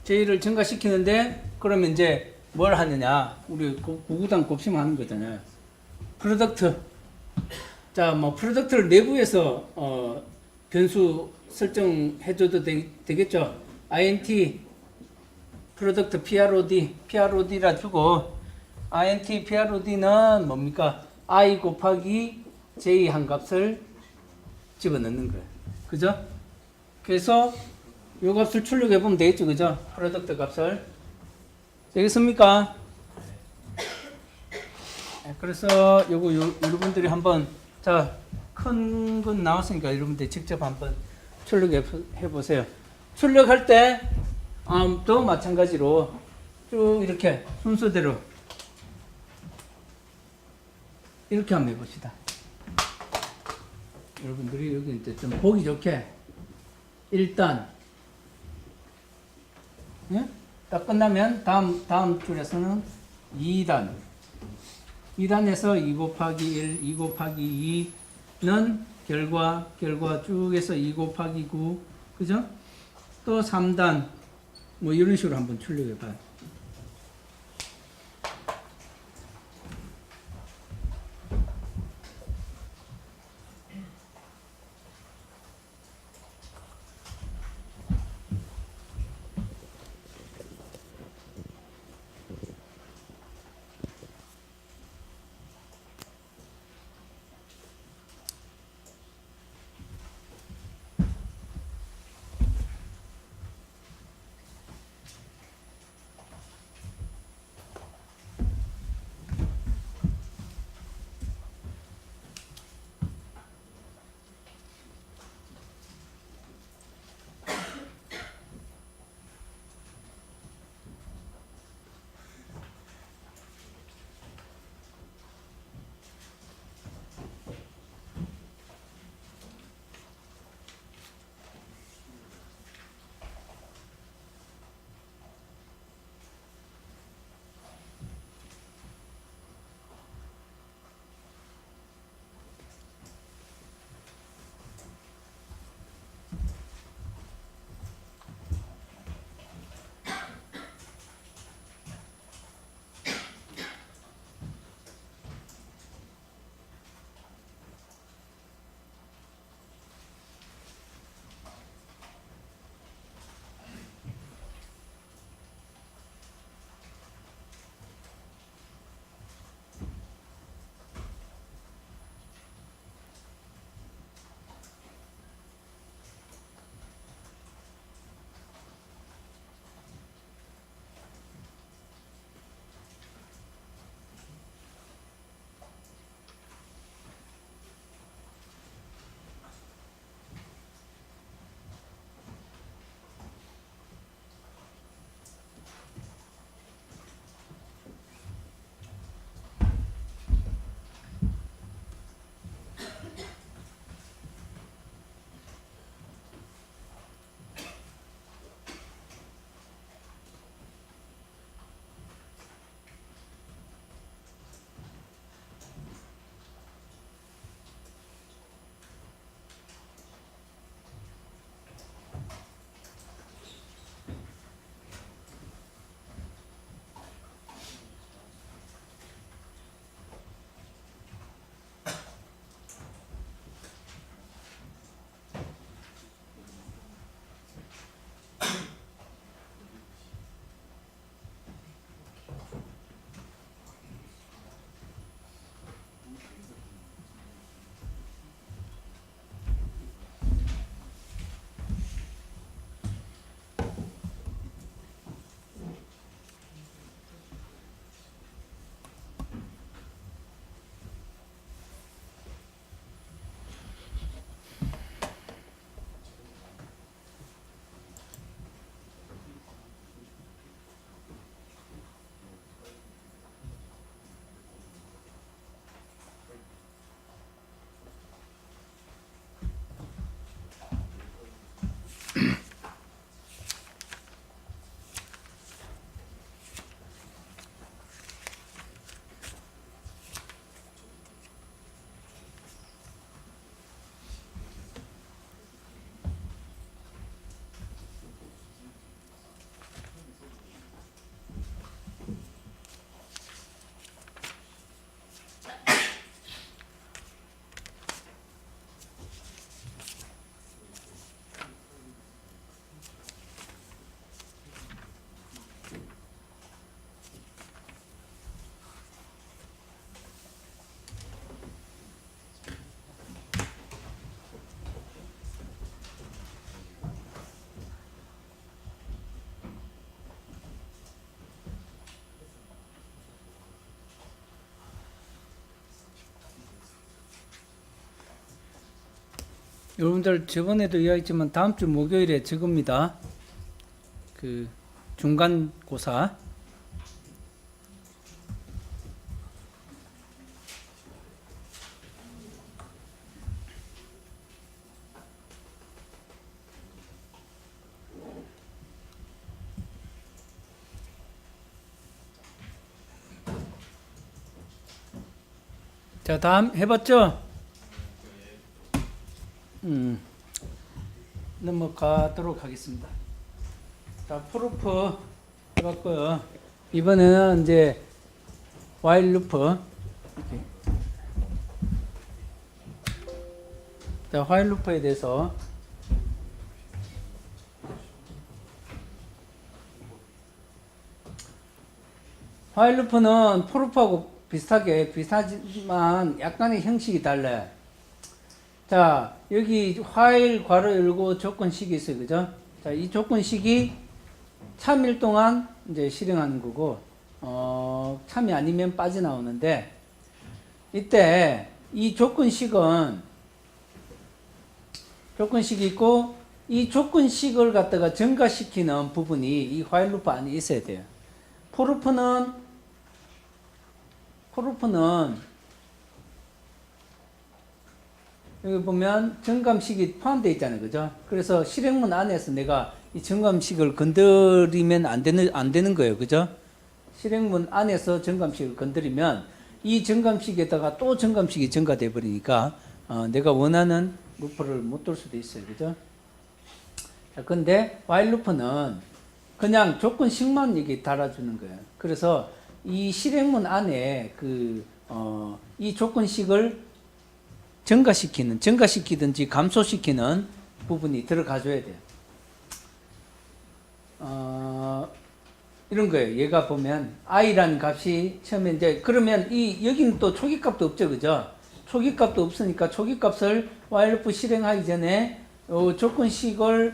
j를 증가시키는데 그러면 이제 뭘 하느냐? 우리 구구단 곱셈하는 거잖아요. 프로덕트. 자, 프로덕트를 내부에서 변수 설정해줘도 되겠죠. int 프로덕트 PROD라 주고 int PROD는 뭡니까? i 곱하기 j 한 값을 집어넣는 거예요. 그죠? 그래서 요 값을 출력해 보면 되겠죠. 그죠? 프로덕트 값을. 되겠습니까? 그래서 요거 여러분들이 한번, 자, 큰 건 나왔으니까 여러분들이 직접 한번 출력해 보세요. 출력할 때 또 마찬가지로 쭉 이렇게 순서대로 이렇게 한번 해봅시다. 여러분들이 여기 이제 좀 보기 좋게 일단 예? 딱 끝나면 다음 줄에서는 2단에서 2 곱하기 1, 2 곱하기 2는 결과 쭉 해서 2 곱하기 9 그죠? 또 3단 뭐 이런 식으로 한번 출력해 봐요. 여러분들 저번에도 이야기했지만 다음 주 목요일에 저겁니다. 그 중간고사. 자, 다음 해봤죠? 넘어가도록 하겠습니다. 자, 프루프 해봤고요. 이번에는 이제 while 루프. 이렇게. 자, while 루프에 대해서 while 루프는 프루프하고 비슷하지만 약간의 형식이 달라요. 자, 여기 while 괄호 열고 조건식이 있어요. 그죠? 자, 이 조건식이 참일 동안 이제 실행하는 거고, 참이 아니면 빠져나오는데, 이때 이 조건식이 있고, 이 조건식을 갖다가 증가시키는 부분이 이 while 루프 안에 있어야 돼요. 프루프는 여기 보면 증감식이 포함되어 있잖아요. 그죠? 그래서 실행문 안에서 내가 이 증감식을 건드리면 안 되는 거예요. 그죠? 실행문 안에서 증감식을 건드리면 이 증감식에다가 또 증감식이 증가돼 버리니까 내가 원하는 루프를 못 돌 수도 있어요. 그죠? 자, 근데 while 루프는 그냥 조건식만 여기 달아주는 거예요. 그래서 이 실행문 안에 이 조건식을 증가시키든지 감소시키는 부분이 들어가줘야 돼요. 이런 거예요. 얘가 보면 i라는 값이 처음에 이제 그러면 여기는 또 초기값도 없죠, 그죠? 초기값도 없으니까 초기값을 while 루프 실행하기 전에 조건식의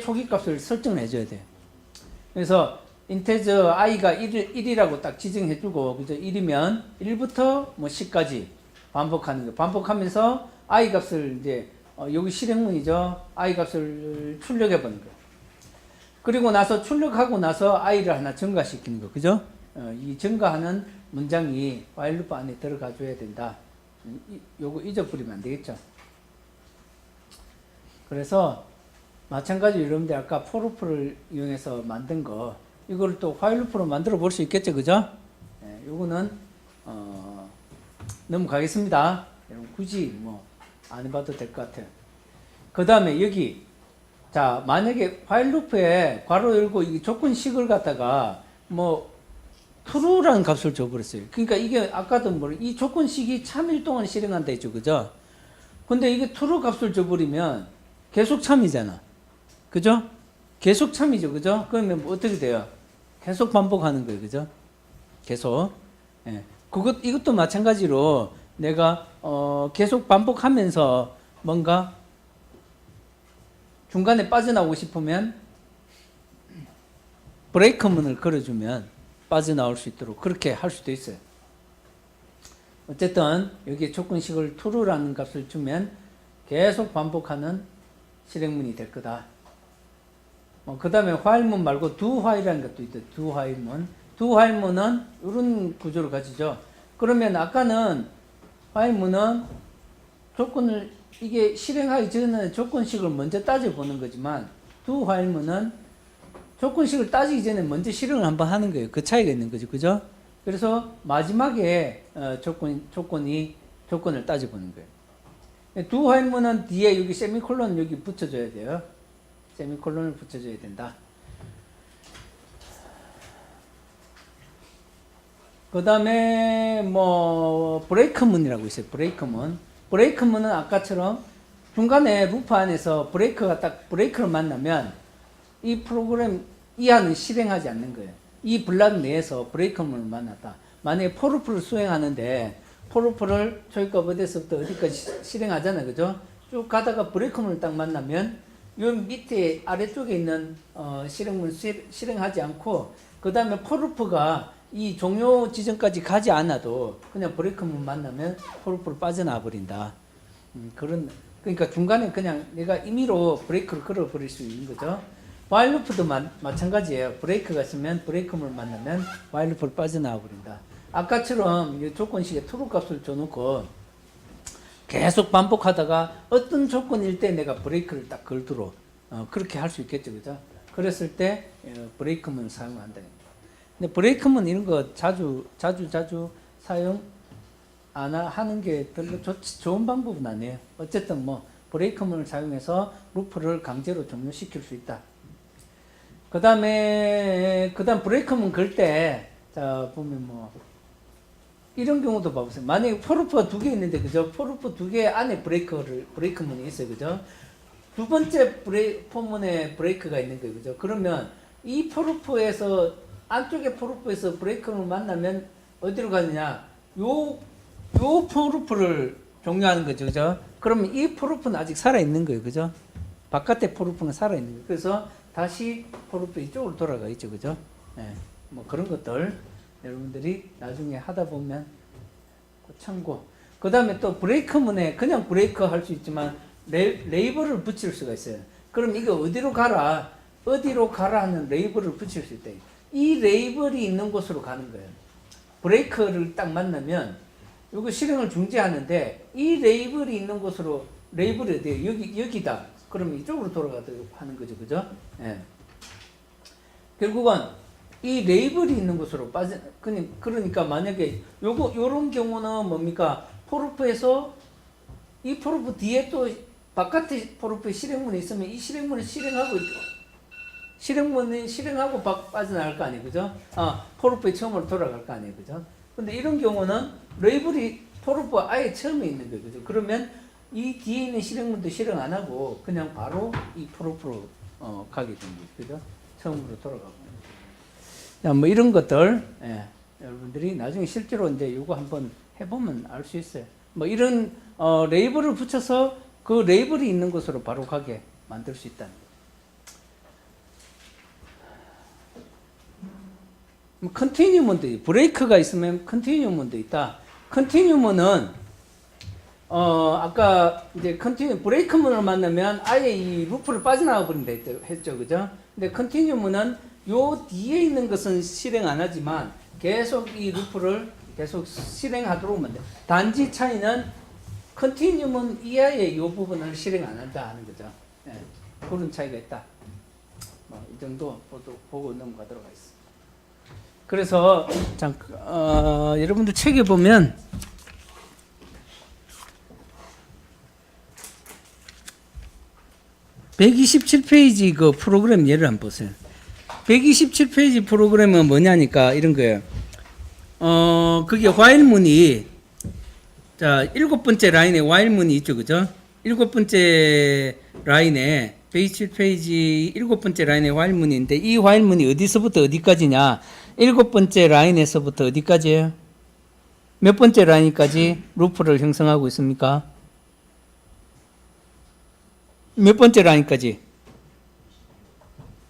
초기값을 설정을 해줘야 돼요. 그래서 인테저 i가 1이라고 딱 지정해주고, 그죠? 1이면 1부터 뭐 10까지 반복하는 거예요. 반복하면서 i 값을 이제 여기 실행문이죠. i 값을 출력해 보는 거예요. 그리고 나서 출력하고 나서 i를 하나 증가시키는 거, 그죠? 이 증가하는 문장이 while 루프 안에 들어가 줘야 된다. 요거 잊어버리면 안 되겠죠. 그래서 마찬가지로 여러분들 아까 for 루프를 이용해서 만든 거 이걸 또 while 루프로 만들어 볼 수 있겠죠, 그죠? 요거는 넘어가겠습니다. 여러분 굳이 뭐 안 해봐도 될 것 같아요. 그 다음에 여기 자, 만약에 while 루프에 괄호 열고 이 조건식을 갖다가 뭐 true라는 값을 줘버렸어요. 그러니까 이게 아까도 이 조건식이 참일 동안 실행한다 했죠, 그죠? 근데 이게 true 값을 줘버리면 계속 참이잖아, 그죠? 계속 참이죠, 그죠? 그러면 뭐 어떻게 돼요? 계속 반복하는 거예요, 그죠? 계속. 예. 이것도 마찬가지로 내가 계속 반복하면서 뭔가 중간에 빠져나오고 싶으면 브레이크문을 걸어주면 빠져나올 수 있도록 그렇게 할 수도 있어요. 어쨌든 여기에 조건식을 true라는 값을 주면 계속 반복하는 실행문이 될 거다. 그 다음에 while문 말고 do while이라는 것도 있다. do while문. do while문은 이런 구조를 가지죠. 그러면 아까는 while문은 조건을 이게 실행하기 전에 조건식을 먼저 따져보는 거지만 do while문은 조건식을 따지기 전에 먼저 실행을 한번 하는 거예요. 그 차이가 있는 거죠. 그죠? 그래서 마지막에 조건을 따져보는 거예요. do while문은 뒤에 여기 세미콜론 여기 붙여줘야 돼요. 세미콜론을 붙여줘야 된다. 그 다음에 뭐 브레이크문이라고 있어요. 브레이크문은 아까처럼 중간에 루프 안에서 브레이크를 만나면 이 프로그램 이하는 실행하지 않는 거예요. 이 블락 내에서 브레이크문을 만났다. 만약에 for 루프를 수행하는데 for 루프를 초기값 어디서부터 어디까지 실행하잖아요, 그죠? 쭉 가다가 브레이크문을 딱 만나면 요 밑에 아래쪽에 있는 실행문 실행하지 않고 그 다음에 for 루프가 이 종료 지점까지 가지 않아도 그냥 브레이크문 만나면 for 루프를 빠져나와 버린다. 그러니까 중간에 그냥 내가 임의로 브레이크를 걸어 버릴 수 있는 거죠. while 루프도 마찬가지예요. 브레이크가 있으면 브레이크문을 만나면 while 루프를 빠져나와 버린다. 아까처럼 이 조건식에 true 값을 줘놓고 계속 반복하다가 어떤 조건일 때 내가 브레이크를 딱 걸도록 그렇게 할 수 있겠죠, 그죠? 그랬을 때 브레이크문을 사용한다. 근데 브레이크문 이런 거 자주 사용 안 하는 게 별로 좋은 방법은 아니에요. 어쨌든 뭐 브레이크문을 사용해서 루프를 강제로 종료시킬 수 있다. 그 다음 브레이크문 걸 때, 자, 보면 뭐, 이런 경우도 봐보세요. 만약에 포루프가 두 개 있는데, 그죠? 포루프 두 개 안에 브레이크문이 있어요. 그죠? 두 번째 포문에 브레이크가 있는 거예요. 그죠? 그러면 이 포루프에서, 안쪽에 포루프에서 브레이크를 만나면 어디로 가느냐? 요 포루프를 종료하는 거죠. 그죠? 그러면 이 포루프는 아직 살아있는 거예요. 그죠? 바깥의 포루프는 살아있는 거예요. 그래서 다시 포루프 이쪽으로 돌아가 있죠. 그죠? 예. 뭐 그런 것들 여러분들이 나중에 하다 보면 참고. 그 다음에 또 브레이크문에 그냥 브레이크 할 수 있지만 레이블을 붙일 수가 있어요. 그럼 이게 어디로 가라 하는 레이블을 붙일 수 있다. 이 레이블이 있는 곳으로 가는 거예요. 브레이크를 딱 만나면 이거 실행을 중지하는데 이 레이블이 있는 곳으로 레이블이 어디에요? 여기다. 그러면 이쪽으로 돌아가도록 하는 거죠. 그죠? 예. 결국은 이 레이블이 있는 곳으로 그러니까 만약에 요런 경우는 뭡니까? 포루프에서 이 포루프 뒤에 또 바깥에 포루프에 실행문이 있으면 이 실행문을 실행하고 빠져나갈 거 아니에요. 그죠? 포루프의 처음으로 돌아갈 거 아니에요. 그죠? 근데 이런 경우는 레이블이 포루프 아예 처음에 있는 거예요. 그죠? 그러면 이 뒤에 있는 실행문도 실행 안 하고 그냥 바로 이 포루프로 가게 됩니다. 그죠? 처음으로 돌아가고. 자, 뭐 이런 것들, 예, 여러분들이 나중에 실제로 이제 이거 한번 해보면 알 수 있어요. 뭐 이런, 레이블을 붙여서 그 레이블이 있는 곳으로 바로 가게 만들 수 있다는 거예요. 컨티뉴먼도, 브레이크가 있으면 컨티뉴먼도 있다. 컨티뉴먼은, 아까 이제 브레이크문을 만나면 아예 이 루프를 빠져나가 버린다 했죠. 그죠? 근데 컨티뉴먼은 요 뒤에 있는 것은 실행 안 하지만 계속 이 루프를 계속 실행하도록 만들. 단지 차이는 컨티뉴먼 이하의 요 부분을 실행 안 한다 하는 거죠. 예, 그런 차이가 있다. 이 정도 보고 넘어가도록 하겠습니다. 그래서 여러분들 책에 보면 (127페이지) 그 프로그램 예를 한번 보세요. 127페이지 프로그램은 뭐냐니까 이런 거예요. 그게 while문이, 자, 7번째 라인에 while문이 있죠. 그죠? 7번째 라인에, 127페이지 7번째 라인에 while문이 있는데, 이 while문이 어디서부터 어디까지냐? 7번째 라인에서부터 어디까지예요? 몇 번째 라인까지 루프를 형성하고 있습니까? 몇 번째 라인까지?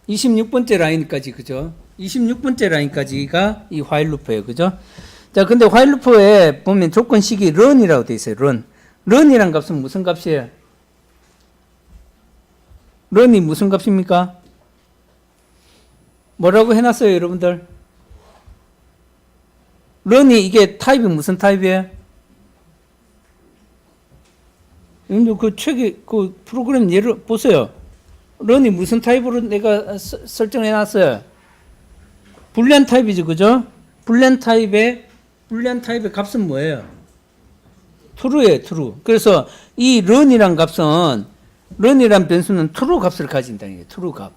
26번째 라인까지, 그죠? 26번째 라인까지가 이 while 루프예요. 그죠? 자, 근데 while 루프에 보면 조건식이 run이라고 되어 있어요. run이란 값은 무슨 값이에요? run이 무슨 값입니까? 뭐라고 해놨어요, 여러분들? run이 이게 타입이 무슨 타입이에요? 그 책에 그 프로그램 예를 보세요. run이 무슨 타입으로 내가 설정해 놨어요? 불리한 타입이죠. 그죠? 불리한 타입의 값은 뭐예요? true예요, true. 그래서 이 run이란 값은, run이란 변수는 true 값을 가진다는 거예요. true 값.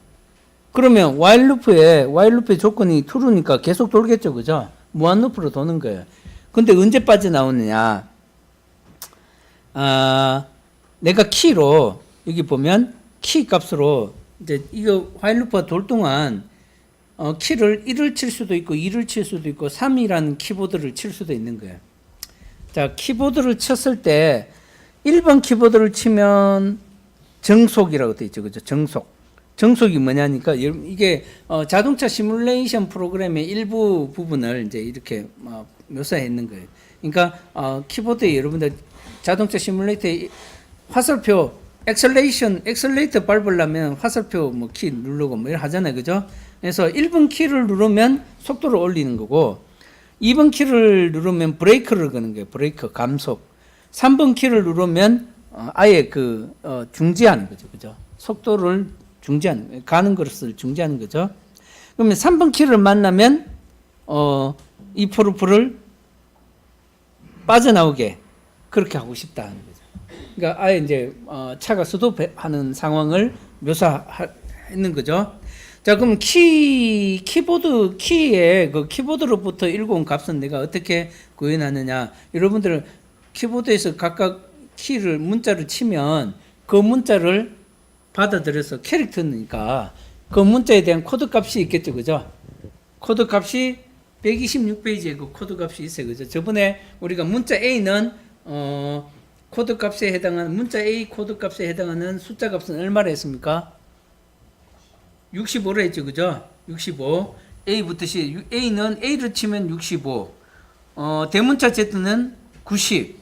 그러면 while loop의 조건이 true니까 계속 돌겠죠. 그죠? 무한 루프로 도는 거예요. 근데 언제 빠져나오느냐? 내가 키로, 여기 보면 키 값으로 이제 이거 while 루프가 돌 동안 키를 1을 칠 수도 있고 2를 칠 수도 있고 3이라는 키보드를 칠 수도 있는 거예요. 자, 키보드를 쳤을 때 1번 키보드를 치면 정속이라고 되어 있죠. 그죠? 정속이 뭐냐니까 이게 자동차 시뮬레이션 프로그램의 일부 부분을 이제 이렇게 묘사했는 거예요. 그러니까 키보드에 여러분들 자동차 시뮬레이터에 화살표 엑셀레이터 밟으려면 화살표 뭐 키 누르고 뭐 이렇게 하잖아요. 그죠? 그래서 1번 키를 누르면 속도를 올리는 거고 2번 키를 누르면 브레이크를 거는 거예요. 브레이크 감속. 3번 키를 누르면 아예 중지하는 거죠. 그죠? 속도를 중지하는, 가는 것을 중지하는 거죠. 그러면 3번 키를 만나면 이 포르프를 빠져나오게 그렇게 하고 싶다 하는 거죠. 그러니까 아예 이제 차가 스톱하는 상황을 묘사했는 거죠. 자, 그럼 키보드 키에 그 키보드로부터 읽어온 값은 내가 어떻게 구현하느냐? 여러분들 키보드에서 각각 키를 문자를 치면 그 문자를 받아들여서 캐릭터니까 그 문자에 대한 코드 값이 있겠죠, 그죠? 코드 값이 126페이지에 그 코드 값이 있어요, 그죠? 저번에 우리가 문자 A는 코드 값에 해당하는 문자 A 코드 값에 해당하는 숫자 값은 얼마를 했습니까? 65로 했죠, 그죠? 65. A부터 A는 A를 치면 65. 대문자 Z는 90.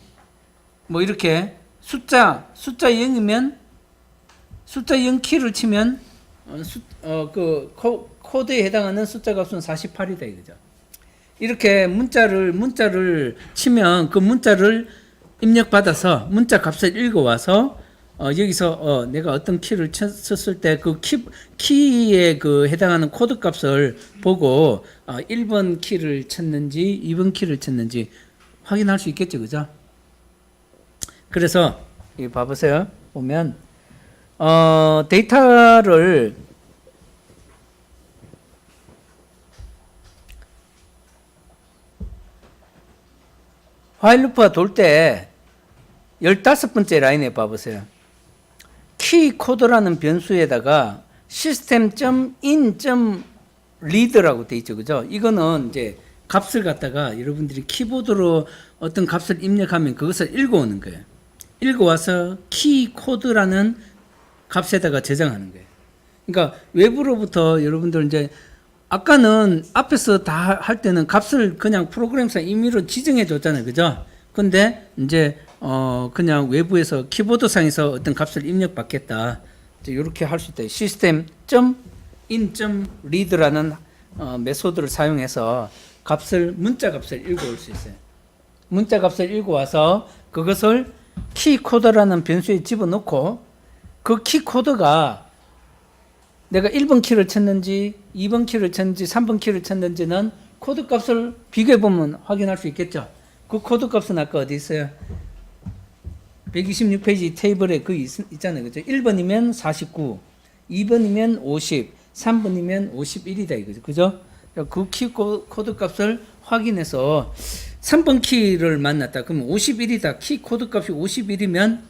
뭐 이렇게 숫자 0이면 숫자 0키를 치면 그 코드에 해당하는 숫자 값은 48이다 이거죠. 이렇게 문자를 치면 그 문자를 입력받아서 문자 값을 읽어와서 여기서 내가 어떤 키를 쳤을 때 그 키에 그 해당하는 코드 값을 보고 1번 키를 쳤는지 2번 키를 쳤는지 확인할 수 있겠죠, 그죠? 그래서 이 봐보세요. 보면 데이터를 while 루프가 돌 때 15번째 라인에 봐보세요. 키 코드라는 변수에다가 system.in.read라고 돼 있죠, 그죠? 이거는 이제 값을 갖다가 여러분들이 키보드로 어떤 값을 입력하면 그것을 읽어오는 거예요. 읽어와서 키 코드라는 값에다가 저장하는 거예요. 그러니까 외부로부터 여러분들 이제 아까는 앞에서 다 할 때는 값을 그냥 프로그램상 임의로 지정해 줬잖아요, 그죠? 근데 이제 그냥 외부에서 키보드상에서 어떤 값을 입력받겠다. 이렇게 할 수 있다. system.in.read라는 메소드를 사용해서 문자 값을 읽어올 수 있어요. 문자 값을 읽어와서 그것을 키 코드라는 변수에 집어넣고 그 키 코드가 내가 1번 키를 쳤는지 2번 키를 쳤는지 3번 키를 쳤는지는 코드 값을 비교해 보면 확인할 수 있겠죠. 그 코드 값은 아까 어디 있어요? 126페이지 테이블에 그 있잖아요, 그죠? 1번이면 49, 2번이면 50, 3번이면 51이다 이거죠, 그죠? 그 키 코드 값을 확인해서 3번 키를 만났다. 그러면 51이다. 키 코드 값이 51이면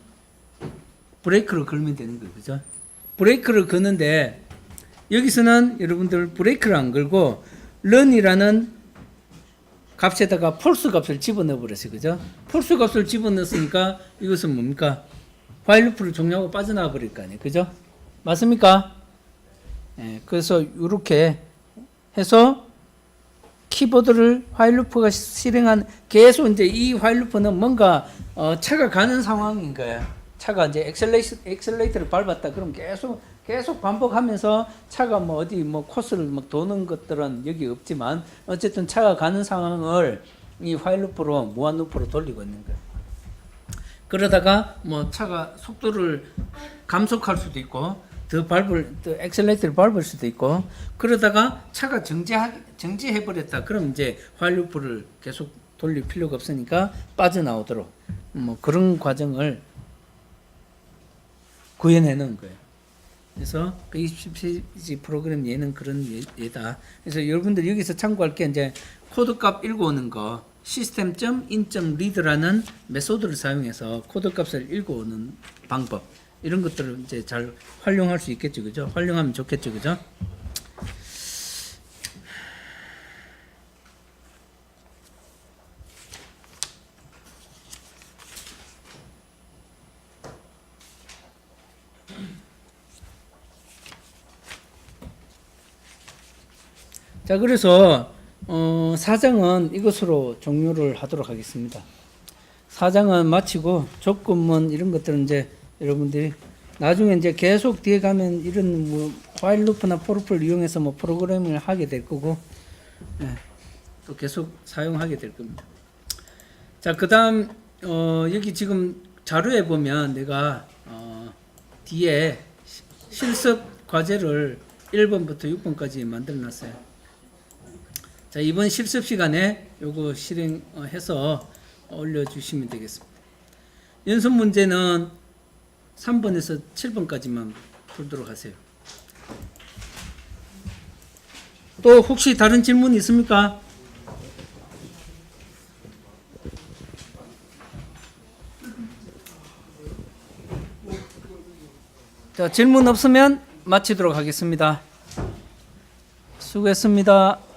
브레이크를 걸면 되는 거예요, 그죠? 브레이크를 거는데 여기서는 여러분들 브레이크를 안 걸고 run이라는 값에다가 false 값을 집어넣어 버렸어요, 그죠? false 값을 집어넣었으니까 이것은 뭡니까? while 루프를 종료하고 빠져나와 버릴 거 아니에요, 그죠? 맞습니까? 예, 그래서 이렇게 해서 키보드를 while 루프가 실행한 계속 이제 이 while 루프는 뭔가 차가 가는 상황인 거예요. 차가 이제 엑셀레이터를 밟았다. 그럼 계속 반복하면서 차가 뭐 어디 뭐 코스를 막 도는 것들은 여기 없지만 어쨌든 차가 가는 상황을 이 while 루프로 무한 루프로 돌리고 있는 거예요. 그러다가 뭐 차가 속도를 감속할 수도 있고 더 엑셀레이터를 밟을 수도 있고 그러다가 차가 정지해 버렸다. 그럼 이제 while 루프를 계속 돌릴 필요가 없으니까 빠져나오도록 뭐 그런 과정을 구현해놓은 거예요. 그래서 120페이지 프로그램 얘는 그런 얘다. 그래서 여러분들 여기서 참고할 게 이제 코드 값 읽어오는 거 system.in.read라는 메소드를 사용해서 코드 값을 읽어오는 방법 이런 것들을 이제 잘 활용할 수 있겠죠, 그죠? 활용하면 좋겠죠, 그죠? 자, 그래서 4장은 이것으로 종료를 하도록 하겠습니다. 4장은 마치고 조건문 이런 것들은 이제 여러분들이 나중에 이제 계속 뒤에 가면 이런 뭐 while 루프나 for 루프를 이용해서 뭐 프로그램을 하게 될 거고 또 계속 사용하게 될 겁니다. 자, 그다음 여기 지금 자료에 보면 내가 뒤에 실습 과제를 1번부터 6번까지 만들어 놨어요. 자, 이번 실습 시간에 요거 실행해서 올려주시면 되겠습니다. 연습 문제는 3번에서 7번까지만 풀도록 하세요. 또 혹시 다른 질문 있습니까? 자, 질문 없으면 마치도록 하겠습니다. 수고했습니다.